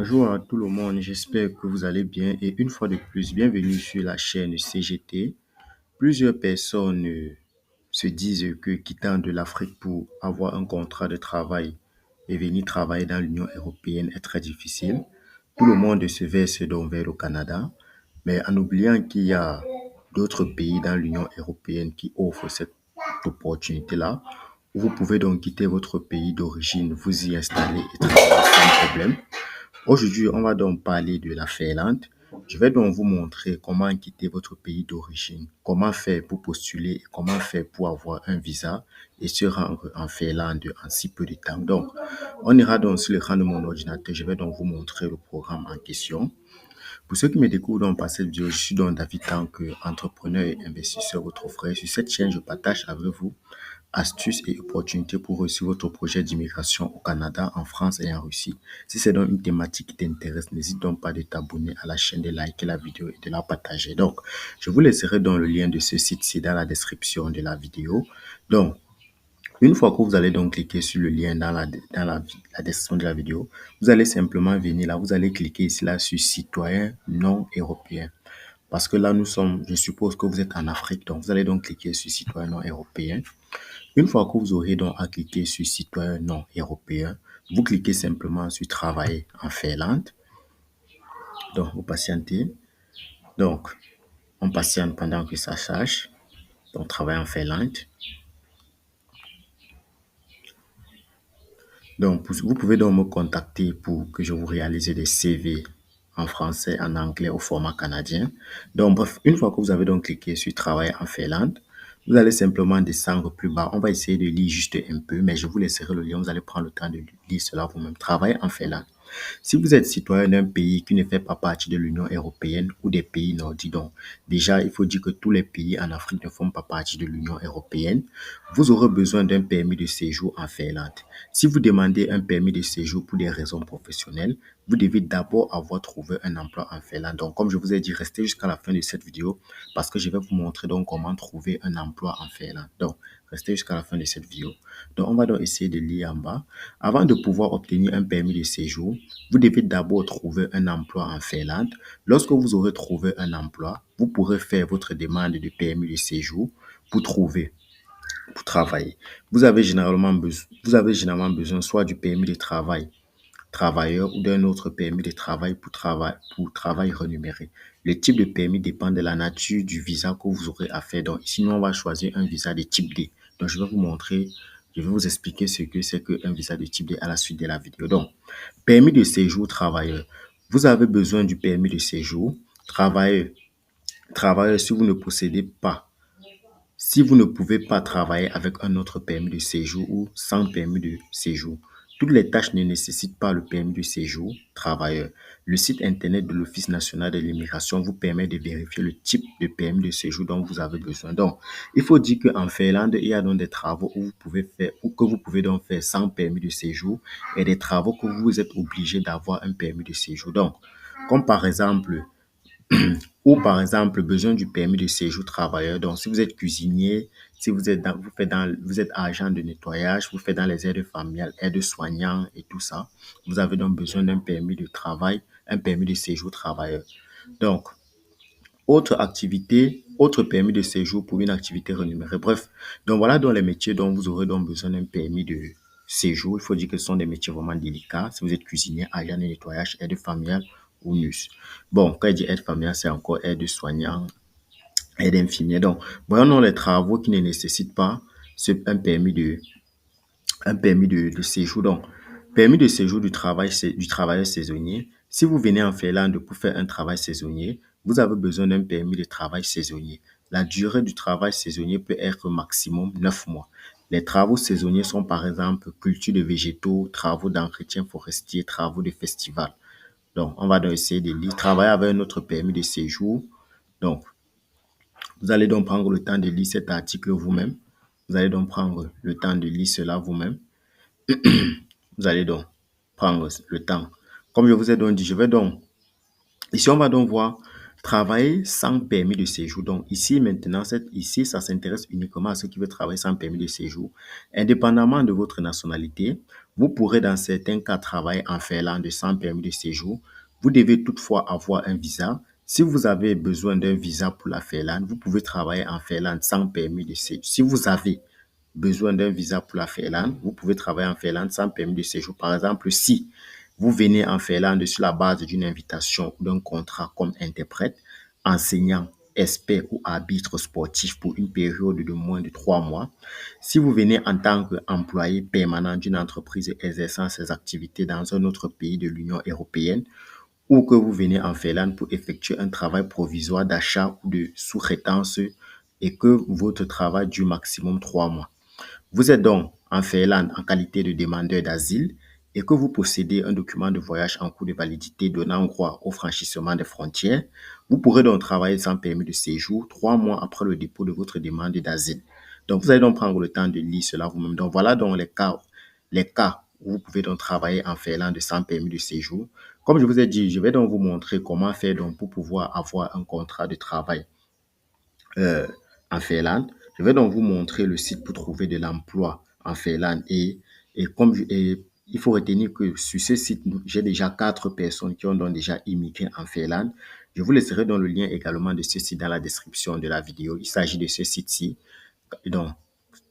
Bonjour à tout le monde, j'espère que vous allez bien et une fois de plus, bienvenue sur la chaîne CGT. Plusieurs personnes se disent que quittant de l'Afrique pour avoir un contrat de travail et venir travailler dans l'Union européenne est très difficile. Tout le monde se verse donc vers le Canada, mais en oubliant qu'il y a d'autres pays dans l'Union européenne qui offrent cette opportunité-là, où vous pouvez donc quitter votre pays d'origine, vous y installer et travailler sans problème. Aujourd'hui, on va donc parler de la Finlande. Je vais donc vous montrer comment quitter votre pays d'origine, comment faire pour postuler et comment faire pour avoir un visa et se rendre en Finlande en si peu de temps. Donc, on ira donc sur l'écran de mon ordinateur. Je vais donc vous montrer le programme en question. Pour ceux qui me découvrent donc par cette vidéo, je suis donc David Tank, entrepreneur et investisseur votre frère. Sur cette chaîne, je partage avec vous astuces et opportunités pour réussir votre projet d'immigration au Canada, en France et en Russie. Si c'est donc une thématique qui t'intéresse, n'hésite donc pas de t'abonner à la chaîne, de liker la vidéo et de la partager. Donc, je vous laisserai dans le lien de ce site-ci dans la description de la vidéo. Donc, une fois que vous allez donc cliquer sur le lien dans la description de la vidéo, vous allez simplement venir là, vous allez cliquer ici là sur citoyen non européen. Parce que là, je suppose que vous êtes en Afrique, donc vous allez donc cliquer sur citoyen non européen. Une fois que vous aurez donc à cliquer sur citoyen non européen, vous cliquez simplement sur travailler en Finlande. Donc, vous patientez. Donc, on patiente pendant que ça charge. Donc, travailler en Finlande. Donc, vous pouvez donc me contacter pour que je vous réalise des CV en français, en anglais au format canadien. Donc, bref, une fois que vous avez donc cliqué sur travailler en Finlande, vous allez simplement descendre plus bas. On va essayer de lire juste un peu, mais je vous laisserai le lien. Vous allez prendre le temps de lire cela vous-même. Travailler en Finlande. Si vous êtes citoyen d'un pays qui ne fait pas partie de l'Union européenne ou des pays nordiques, donc déjà, il faut dire que tous les pays en Afrique ne font pas partie de l'Union européenne, vous aurez besoin d'un permis de séjour en Finlande. Si vous demandez un permis de séjour pour des raisons professionnelles, vous devez d'abord avoir trouvé un emploi en Finlande. Donc, comme je vous ai dit, restez jusqu'à la fin de cette vidéo parce que je vais vous montrer donc comment trouver un emploi en Finlande. Donc, restez jusqu'à la fin de cette vidéo. Donc, on va donc essayer de lire en bas. Avant de pouvoir obtenir un permis de séjour, vous devez d'abord trouver un emploi en Finlande. Lorsque vous aurez trouvé un emploi, vous pourrez faire votre demande de permis de séjour pour travailler. Vous avez généralement besoin soit du permis de travail travailleur ou d'un autre permis de travail pour travail rémunéré. Le type de permis dépend de la nature du visa que vous aurez à faire. Donc, ici, nous, on va choisir un visa de type D. Donc, je vais vous expliquer ce que c'est qu'un visa de type D à la suite de la vidéo. Donc, permis de séjour travailleur. Vous avez besoin du permis de séjour travailleur. Travailleur, si vous ne pouvez pas travailler avec un autre permis de séjour ou sans permis de séjour. Toutes les tâches ne nécessitent pas le permis de séjour travailleur. Le site internet de l'Office national de l'immigration vous permet de vérifier le type de permis de séjour dont vous avez besoin. Donc, il faut dire qu'en Finlande, il y a donc des travaux où vous pouvez faire ou que vous pouvez donc faire sans permis de séjour et des travaux que vous êtes obligé d'avoir un permis de séjour. Donc, comme par exemple, besoin du permis de séjour travailleur. Donc, si vous êtes cuisinier, si vous êtes agent de nettoyage, vous faites dans les aides familiales, aides soignants et tout ça, vous avez donc besoin d'un permis de travail, un permis de séjour travailleur. Donc, autre permis de séjour pour une activité rémunérée. Bref, donc voilà donc les métiers dont vous aurez donc besoin d'un permis de séjour. Il faut dire que ce sont des métiers vraiment délicats. Si vous êtes cuisinier, agent de nettoyage, aide familiale ou nurse. Bon, quand je dis aide familiale, c'est encore aide soignant, aide infirmière. Donc, voyons les travaux qui ne nécessitent pas un permis de séjour. Donc, permis de séjour du travail, c'est du travailleur saisonnier. Si vous venez en Finlande pour faire un travail saisonnier, vous avez besoin d'un permis de travail saisonnier. La durée du travail saisonnier peut être maximum 9 mois. Les travaux saisonniers sont par exemple culture de végétaux, travaux d'entretien forestier, travaux de festival. Donc, on va donc essayer de lire. Travailler avec un autre permis de séjour. Donc, vous allez donc prendre le temps de lire cet article vous-même. Vous allez donc prendre le temps de lire cela vous-même. Vous allez donc prendre le temps. Comme je vous ai donc dit, ici on va donc voir travailler sans permis de séjour. Donc ici maintenant, ici ça s'intéresse uniquement à ceux qui veulent travailler sans permis de séjour. Indépendamment de votre nationalité, Vous pourrez dans certains cas travailler en Finlande sans permis de séjour. Vous devez toutefois avoir un visa. Si vous avez besoin d'un visa pour la Finlande, vous pouvez travailler en Finlande sans permis de séjour. Si vous avez besoin d'un visa pour la Finlande, vous pouvez travailler en Finlande sans permis de séjour. Par exemple, si vous venez en Finlande sur la base d'une invitation ou d'un contrat comme interprète, enseignant, expert ou arbitre sportif pour une période de moins de 3 mois, si vous venez en tant qu'employé permanent d'une entreprise exerçant ses activités dans un autre pays de l'Union européenne, ou que vous venez en Finlande pour effectuer un travail provisoire d'achat ou de sous-traitance et que votre travail dure maximum 3 mois. Vous êtes donc en Finlande en qualité de demandeur d'asile et que vous possédez un document de voyage en cours de validité donnant droit au franchissement des frontières, vous pourrez donc travailler sans permis de séjour 3 mois après le dépôt de votre demande d'asile. Donc, vous allez donc prendre le temps de lire cela vous-même. Donc, voilà donc les cas où vous pouvez donc travailler en Finlande sans permis de séjour. Comme je vous ai dit, je vais donc vous montrer comment faire donc pour pouvoir avoir un contrat de travail euh, en Finlande. Je vais donc vous montrer le site pour trouver de l'emploi en Finlande. Et il faut retenir que sur ce site, j'ai déjà 4 personnes qui ont donc déjà immigré en Finlande. Je vous laisserai donc le lien également de ce site dans la description de la vidéo. Il s'agit de ce site-ci. Donc,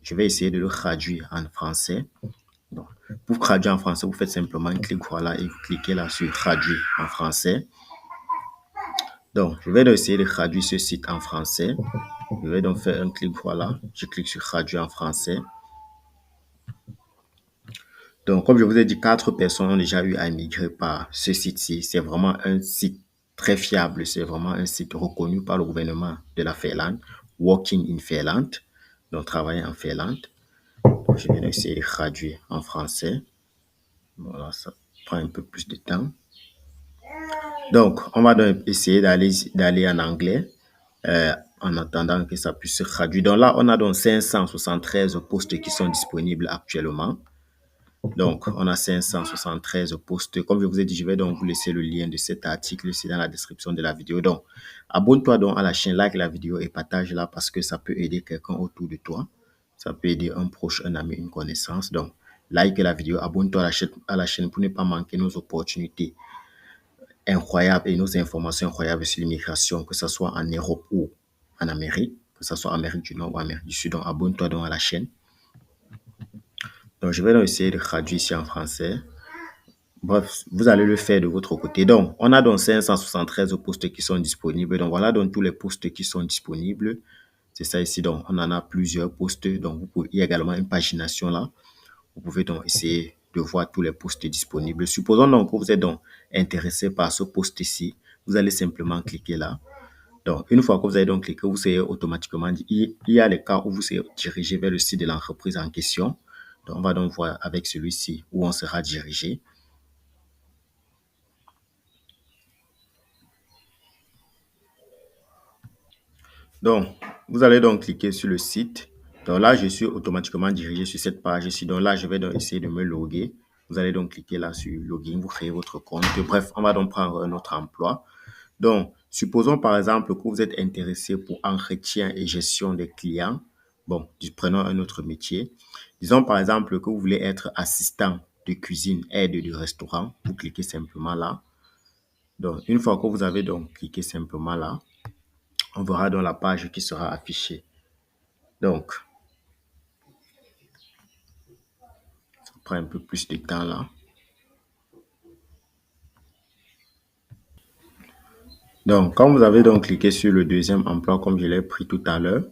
je vais essayer de le traduire en français. Donc, pour traduire en français, vous faites simplement un clic voilà et vous cliquez là sur traduire en français. Donc, je vais donc essayer de traduire ce site en français. Je vais donc faire un clic, voilà. Je clique sur traduire en français. Donc, comme je vous ai dit, 4 personnes ont déjà eu à émigrer par ce site-ci. C'est vraiment un site très fiable. C'est vraiment un site reconnu par le gouvernement de la Finlande. Working in Finland. Donc, travailler en Finlande. Donc, je vais essayer de traduire en français. Voilà, ça prend un peu plus de temps. Donc, on va donc essayer d'aller en anglais. En attendant que ça puisse se traduire. Donc là, on a donc 573 postes qui sont disponibles actuellement. Donc, on a 573 postes. Comme je vous ai dit, je vais donc vous laisser le lien de cet article ici dans la description de la vidéo. Donc, abonne-toi donc à la chaîne, like la vidéo et partage-la parce que ça peut aider quelqu'un autour de toi. Ça peut aider un proche, un ami, une connaissance. Donc, like la vidéo, abonne-toi à la chaîne pour ne pas manquer nos opportunités incroyables et nos informations incroyables sur l'immigration, que ce soit en Europe ou en Amérique, que ce soit Amérique du Nord ou Amérique du Sud. Donc, abonne-toi donc à la chaîne. Donc, je vais donc essayer de traduire ici en français. Bref, vous allez le faire de votre côté. Donc, on a donc 573 postes qui sont disponibles. Donc, voilà donc tous les postes qui sont disponibles. C'est ça ici. Donc, on en a plusieurs postes. Donc, il y a également une pagination là. Vous pouvez donc essayer de voir tous les postes disponibles. Supposons donc que vous êtes donc intéressé par ce poste ici. Vous allez simplement cliquer là. Donc, une fois que vous avez donc cliqué, vous serez automatiquement, il y a les cas où vous serez dirigé vers le site de l'entreprise en question. Donc, on va donc voir avec celui-ci où on sera dirigé. Donc, vous allez donc cliquer sur le site. Donc là, je suis automatiquement dirigé sur cette page ici. Donc là, je vais donc essayer de me loguer. Vous allez donc cliquer là sur login, vous créez votre compte. Bref, on va donc prendre un autre emploi. Donc, supposons par exemple que vous êtes intéressé pour entretien et gestion des clients. Bon, prenons un autre métier. Disons par exemple que vous voulez être assistant de cuisine, aide de restaurant. Vous cliquez simplement là. Donc, une fois que vous avez donc cliqué simplement là, on verra dans la page qui sera affichée. Donc, ça prend un peu plus de temps là. Donc, quand vous avez donc cliqué sur le deuxième emploi, comme je l'ai pris tout à l'heure,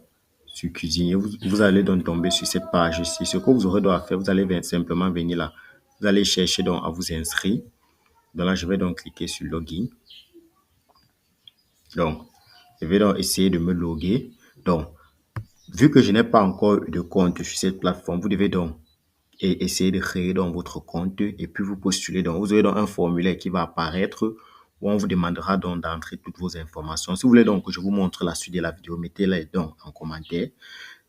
sur cuisinier, vous allez donc tomber sur cette page ici. Ce que vous aurez à faire, vous allez simplement venir là. Vous allez chercher donc à vous inscrire. Donc là, je vais donc cliquer sur login. Donc, je vais donc essayer de me loguer. Donc, vu que je n'ai pas encore de compte sur cette plateforme, vous devez donc essayer de créer donc votre compte et puis vous postuler. Donc, vous aurez donc un formulaire qui va apparaître où on vous demandera donc d'entrer toutes vos informations. Si vous voulez donc que je vous montre la suite de la vidéo, mettez-les donc en commentaire.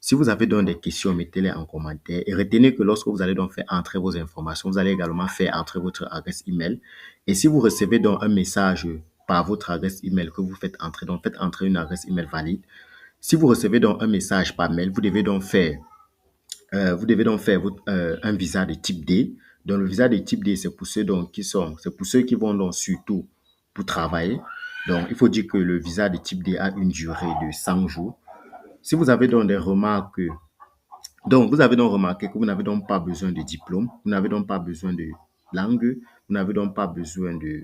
Si vous avez donc des questions, mettez-les en commentaire. Et retenez que lorsque vous allez donc faire entrer vos informations, vous allez également faire entrer votre adresse email. Et si vous recevez donc un message par votre adresse email que vous faites entrer, donc faites entrer une adresse email valide. Si vous recevez donc un message par mail, vous devez donc faire un visa de type D. Donc, le visa de type D, c'est pour ceux c'est pour ceux qui vont donc surtout pour travailler. Donc, il faut dire que le visa de type D a une durée de 100 jours. Si vous avez donc des remarques, donc vous avez donc remarqué que vous n'avez donc pas besoin de diplôme, vous n'avez donc pas besoin de langue, vous n'avez donc pas besoin de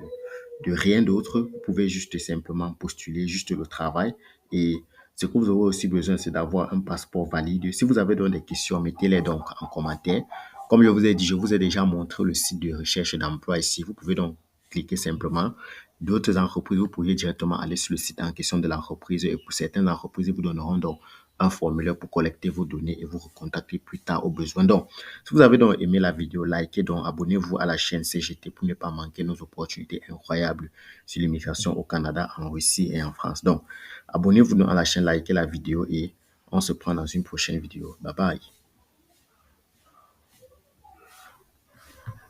rien d'autre. Vous pouvez juste simplement postuler juste le travail. Et ce que vous aurez aussi besoin, c'est d'avoir un passeport valide. Si vous avez donc des questions, mettez-les donc en commentaire. Comme je vous ai dit, je vous ai déjà montré le site de recherche d'emploi ici. Vous pouvez donc cliquer simplement. D'autres entreprises, vous pouvez directement aller sur le site en question de l'entreprise. Et pour certaines entreprises, ils vous donneront donc un formulaire pour collecter vos données et vous recontacter plus tard au besoin. Donc, si vous avez donc aimé la vidéo, likez donc, abonnez-vous à la chaîne CGT pour ne pas manquer nos opportunités incroyables sur l'immigration au Canada, en Russie et en France. Donc, abonnez-vous donc à la chaîne, likez la vidéo et on se prend dans une prochaine vidéo. Bye bye.